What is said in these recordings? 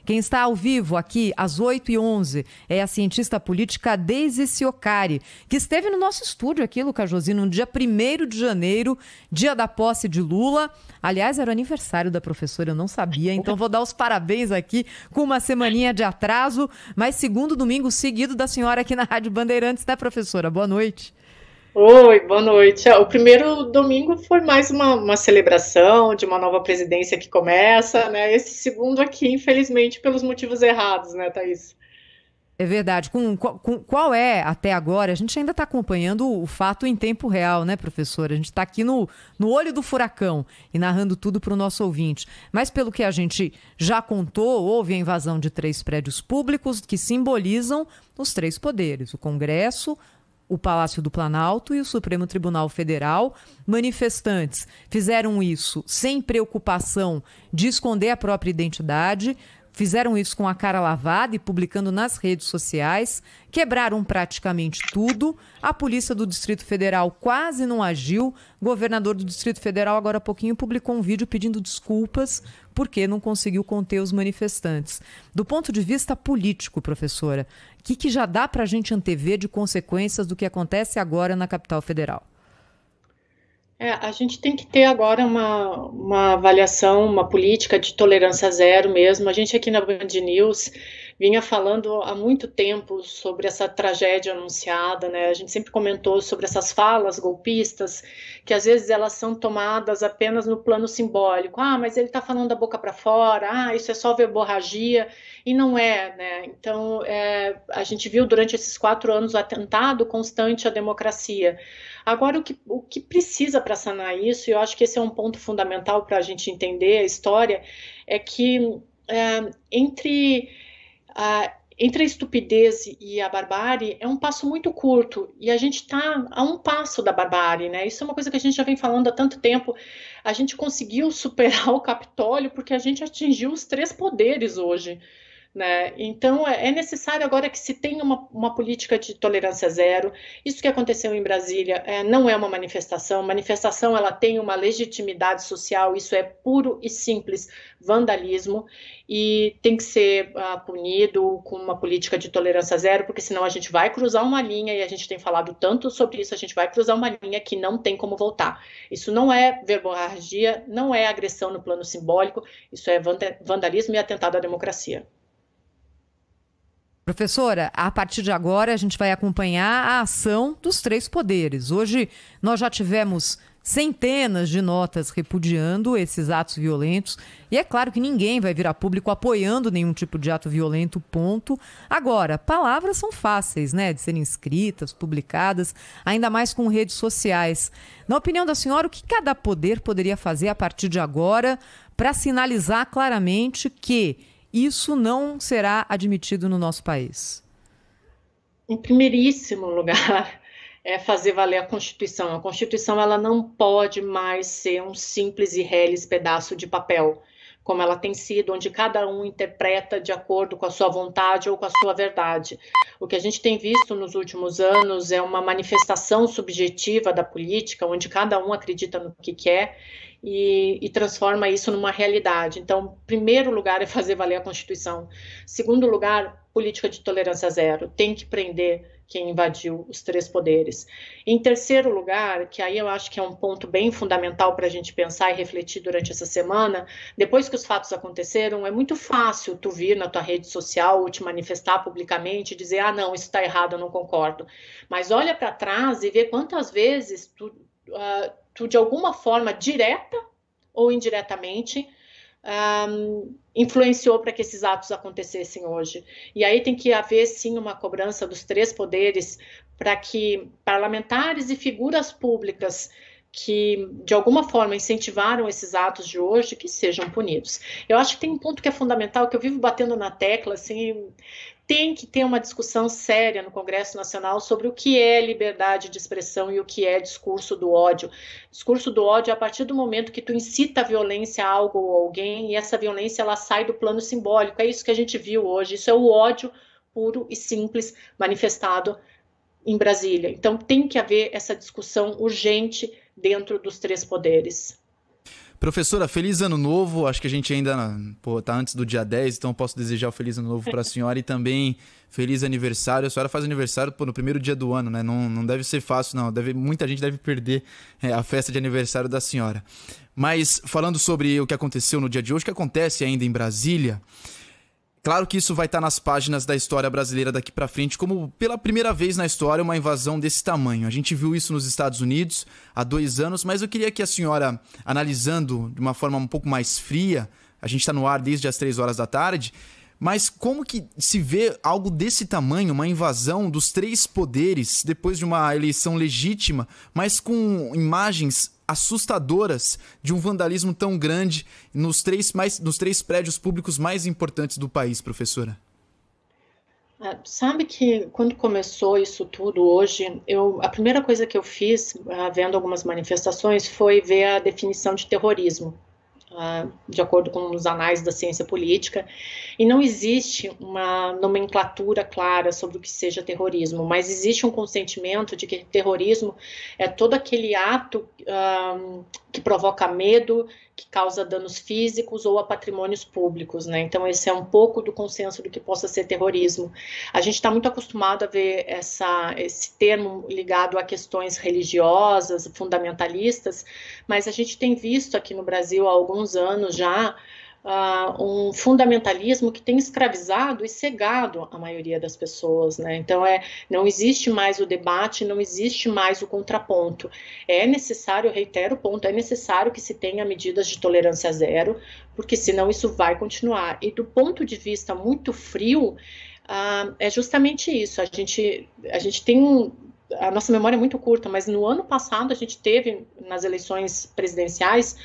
Quem está ao vivo aqui às 8h11 é a cientista política Deise Ciocari, que esteve no nosso estúdio aqui, Lucas Josino, no dia 1º de janeiro, dia da posse de Lula. Aliás, era o aniversário da professora, eu não sabia, então vou dar os parabéns aqui com uma semaninha de atraso, mas segundo domingo seguido da senhora aqui na Rádio Bandeirantes, né, professora? Boa noite. Oi, boa noite. O primeiro domingo foi mais uma celebração de uma nova presidência que começa, né? Esse segundo aqui, infelizmente, pelos motivos errados, né, Thaís? É verdade. Qual é, até agora, a gente ainda está acompanhando o fato em tempo real, né, professora? A gente está aqui no olho do furacão e narrando tudo para o nosso ouvinte. Mas pelo que a gente já contou, houve a invasão de 3 prédios públicos que simbolizam os 3 poderes: o Congresso, o Palácio do Planalto e o Supremo Tribunal Federal. Manifestantes fizeram isso sem preocupação de esconder a própria identidade, fizeram isso com a cara lavada e publicando nas redes sociais, quebraram praticamente tudo. A polícia do Distrito Federal quase não agiu. O governador do Distrito Federal, agora há pouquinho, publicou um vídeo pedindo desculpas porque não conseguiu conter os manifestantes. Do ponto de vista político, professora, o que já dá para a gente antever de consequências do que acontece agora na capital federal? A gente tem que ter agora uma avaliação, uma política de tolerância zero mesmo. A gente aqui na Band News vinha falando há muito tempo sobre essa tragédia anunciada, né? A gente sempre comentou sobre essas falas golpistas, que às vezes elas são tomadas apenas no plano simbólico. Mas ele está falando da boca para fora, isso é só verborragia, e não é, né? Então, a gente viu durante esses 4 anos o atentado constante à democracia. Agora, o que precisa para sanar isso, e eu acho que esse é um ponto fundamental para a gente entender a história, é que entre a estupidez e a barbárie é um passo muito curto, e a gente está a um passo da barbárie, né? Isso é uma coisa que a gente já vem falando há tanto tempo. A gente conseguiu superar o Capitólio porque a gente atingiu os 3 poderes hoje, né? Então é necessário agora que se tenha uma política de tolerância zero. Isso que aconteceu em Brasília não é uma manifestação ela tem uma legitimidade social, isso é puro e simples vandalismo e tem que ser punido com uma política de tolerância zero, porque senão a gente vai cruzar uma linha, e a gente tem falado tanto sobre isso, a gente vai cruzar uma linha que não tem como voltar. Isso não é verborragia, não é agressão no plano simbólico, isso é vandalismo e atentado à democracia. Professora, a partir de agora a gente vai acompanhar a ação dos 3 poderes. Hoje nós já tivemos centenas de notas repudiando esses atos violentos e é claro que ninguém vai vir a público apoiando nenhum tipo de ato violento, ponto. Agora, palavras são fáceis, né, de serem escritas, publicadas, ainda mais com redes sociais. Na opinião da senhora, o que cada poder poderia fazer a partir de agora para sinalizar claramente que isso não será admitido no nosso país? Em primeiríssimo lugar, é fazer valer a Constituição. A Constituição ela não pode mais ser um simples e reles pedaço de papel, como ela tem sido, onde cada um interpreta de acordo com a sua vontade ou com a sua verdade. O que a gente tem visto nos últimos anos é uma manifestação subjetiva da política, onde cada um acredita no que quer e transforma isso numa realidade. Então, primeiro lugar é fazer valer a Constituição. Segundo lugar, política de tolerância zero. Tem que prender quem invadiu os 3 poderes. Em terceiro lugar, que aí eu acho que é um ponto bem fundamental para a gente pensar e refletir durante essa semana, depois que os fatos aconteceram, é muito fácil tu vir na tua rede social ou te manifestar publicamente e dizer, não, isso está errado, eu não concordo. Mas olha para trás e vê quantas vezes tu de alguma forma, direta ou indiretamente, influenciou para que esses atos acontecessem hoje. E aí tem que haver, sim, uma cobrança dos 3 poderes para que parlamentares e figuras públicas que, de alguma forma, incentivaram esses atos de hoje, que sejam punidos. Eu acho que tem um ponto que é fundamental, que eu vivo batendo na tecla, assim, tem que ter uma discussão séria no Congresso Nacional sobre o que é liberdade de expressão e o que é discurso do ódio. Discurso do ódio é a partir do momento que tu incita a violência a algo ou alguém, e essa violência ela sai do plano simbólico. É isso que a gente viu hoje. Isso é o ódio puro e simples manifestado em Brasília. Então tem que haver essa discussão urgente dentro dos 3 poderes. Professora, feliz ano novo. Acho que a gente ainda tá antes do dia 10, então eu posso desejar um feliz ano novo para a senhora e também feliz aniversário. A senhora faz aniversário no primeiro dia do ano, né? Não deve ser fácil, não. Muita gente deve perder a festa de aniversário da senhora. Mas falando sobre o que aconteceu no dia de hoje, o que acontece ainda em Brasília, claro que isso vai estar nas páginas da história brasileira daqui para frente, como pela primeira vez na história uma invasão desse tamanho. A gente viu isso nos Estados Unidos há 2 anos, mas eu queria que a senhora, analisando de uma forma um pouco mais fria, a gente está no ar desde as 3 horas da tarde, mas como que se vê algo desse tamanho, uma invasão dos 3 poderes, depois de uma eleição legítima, mas com imagens assustadoras de um vandalismo tão grande nos 3 prédios públicos mais importantes do país, professora? Sabe que quando começou isso tudo hoje, a primeira coisa que eu fiz, vendo algumas manifestações, foi ver a definição de terrorismo, de acordo com os anais da ciência política, e não existe uma nomenclatura clara sobre o que seja terrorismo, mas existe um consentimento de que terrorismo é todo aquele ato que provoca medo, que causa danos físicos ou a patrimônios públicos, né? Então esse é um pouco do consenso do que possa ser terrorismo. A gente está muito acostumado a ver esse termo ligado a questões religiosas, fundamentalistas, mas a gente tem visto aqui no Brasil há alguns anos já um fundamentalismo que tem escravizado e cegado a maioria das pessoas, né? Então não existe mais o debate, não existe mais o contraponto. É necessário, eu reitero o ponto, é necessário que se tenha medidas de tolerância zero, porque senão isso vai continuar. E do ponto de vista muito frio, é justamente isso. A gente tem a nossa memória é muito curta, mas no ano passado a gente teve, nas eleições presidenciais,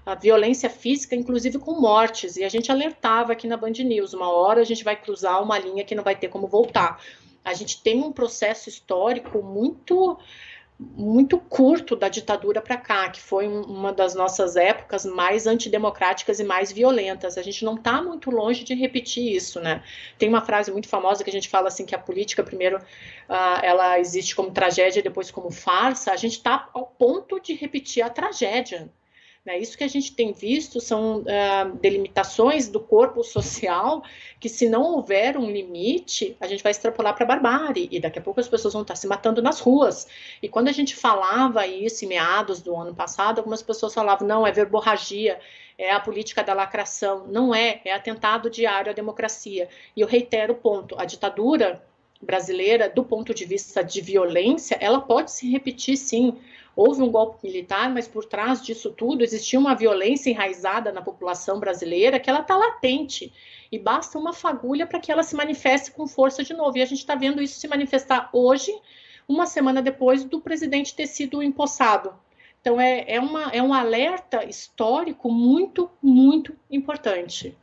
a violência física, inclusive com mortes, e a gente alertava aqui na Band News, uma hora a gente vai cruzar uma linha que não vai ter como voltar. A gente tem um processo histórico muito curto da ditadura para cá, que foi uma das nossas épocas mais antidemocráticas e mais violentas. A gente não está muito longe de repetir isso, né? Tem uma frase muito famosa que a gente fala assim, que a política, primeiro, ela existe como tragédia e depois como farsa. A gente está ao ponto de repetir a tragédia. Isso que a gente tem visto são delimitações do corpo social que, se não houver um limite, a gente vai extrapolar para a barbárie, e daqui a pouco as pessoas vão estar se matando nas ruas. E quando a gente falava isso em meados do ano passado, algumas pessoas falavam, não, é verborragia, é a política da lacração. Não é atentado diário à democracia. E eu reitero o ponto, a ditadura brasileira, do ponto de vista de violência, ela pode se repetir, sim. Houve um golpe militar, mas por trás disso tudo existia uma violência enraizada na população brasileira que ela está latente, e basta uma fagulha para que ela se manifeste com força de novo. E a gente está vendo isso se manifestar hoje, uma semana depois do presidente ter sido empossado. Então é um alerta histórico muito, muito importante.